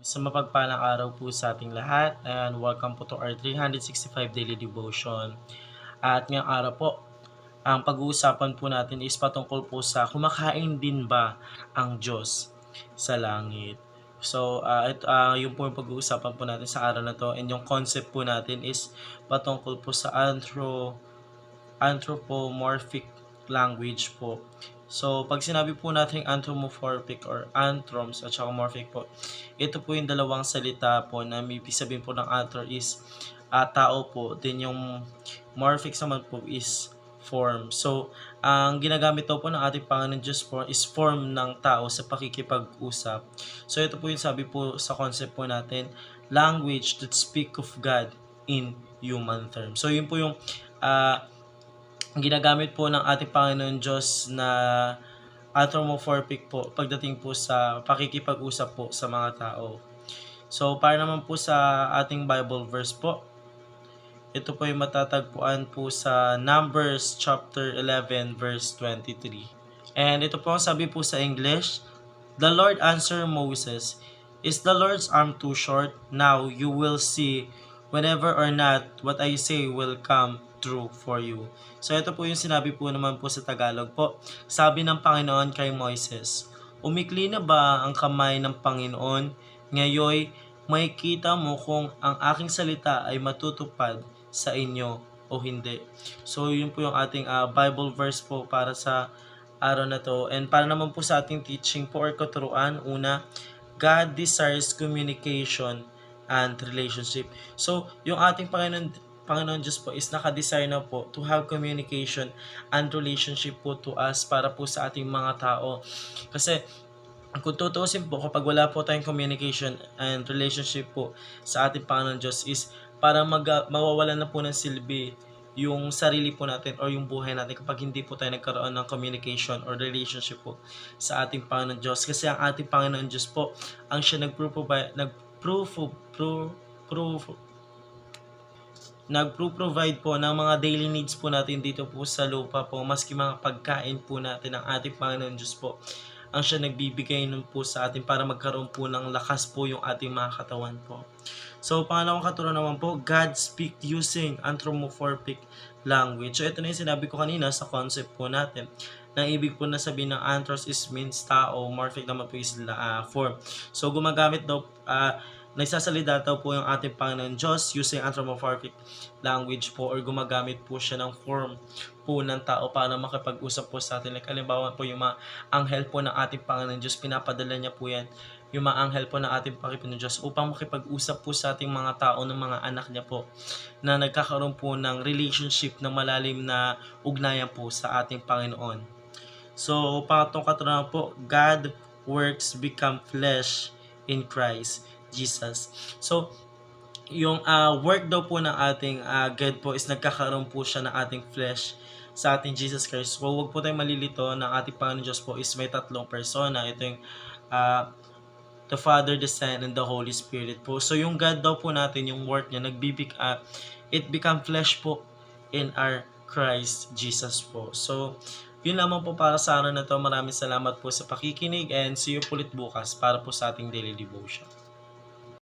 Sa mapagpalang araw po sa ating lahat and welcome po to our 365 Daily Devotion. At ngayong araw po, ang pag-uusapan po natin is patungkol po sa kumakain din ba ang Diyos sa langit. So, yun po yung pag-uusapan po natin sa araw na to, and yung concept po natin is patungkol po sa anthropomorphic language po. So, pag sinabi po natin anthropomorphic or anthroms at saka morphic po, ito po yung dalawang salita po na may ibig sabihin po ng anthro is tao po. Then yung morphic naman po is form. So, ang ginagamit daw po ng ating Panginoon Diyos po is form ng tao sa pakikipag-usap. So, ito po yung sabi po sa concept po natin, language that speak of God in human terms. So, yun po yung ginagamit po ng ating Panginoon Diyos na anthropomorphic po pagdating po sa pakikipag-usap po sa mga tao. So, para naman po sa ating Bible verse po, ito po ay matatagpuan po sa Numbers chapter 11 verse 23. And ito po ang sabi po sa English, "The Lord answered Moses, is the Lord's arm too short? Now you will see whenever or not what I say will come true for you." So ito po yung sinabi po naman po sa Tagalog po. Sabi ng Panginoon kay Moises, "Umikli na ba ang kamay ng Panginoon? Ngayon, makikita mo kung ang aking salita ay matutupad sa inyo o hindi." So yun po yung ating Bible verse po para sa araw na to. And para naman po sa ating teaching po or katuruan, una, God desires communication and relationship. So, yung ating Panginoon Diyos po is naka-desire na po to have communication and relationship po to us para po sa ating mga tao. Kasi kung tutuusin po, kapag wala po tayong communication and relationship po sa ating Panginoon Diyos is para mawawalan na po ng silbi yung sarili po natin or yung buhay natin kapag hindi po tayo nagkaroon ng communication or relationship po sa ating Panginoon Diyos. Kasi ang ating Panginoon Diyos po, ang siya nagpro-provide po ng mga daily needs po natin dito po sa lupa po, maski mga pagkain po natin ng ating Panginoon Diyos po. Ang siya nagbibigay nun po sa atin para magkaroon po ng lakas po yung ating mga katawan po. So, pangalawang katuruan naman po, God speak using anthropomorphic language. So, ito na yung sinabi ko kanina sa concept po natin. Nang ibig po na sabihin ng anthros is means tao, morphic naman po is form. So, gumagamit daw, nagsasalita daw po yung ating Panginoon Diyos using anthropomorphic language po or gumagamit po siya ng form po ng tao para makipag-usap po sa atin. Like, halimbawa po yung mga anghel po ng ating Panginoon Diyos, pinapadala niya po yan yung mga anghel po ng ating Panginoon Diyos upang makipag-usap po sa ating mga tao ng mga anak niya po na nagkakaroon po ng relationship na malalim na ugnayan po sa ating Panginoon. So, pangatong katuruan po, God works become flesh in Christ Jesus. So, yung work daw po ng ating God po is nagkakaroon po siya ng ating flesh sa ating Jesus Christ. So, huwag po tayong malilito ng ating Panginoon Diyos po is may tatlong persona. Ito yung the Father, the Son, and the Holy Spirit po. So, yung God daw po natin, yung work niya, it become flesh po in our Christ Jesus po. So, yun lamang po para sa araw na to. Maraming salamat po sa pakikinig and see you ulit bukas para po sa ating daily devotion.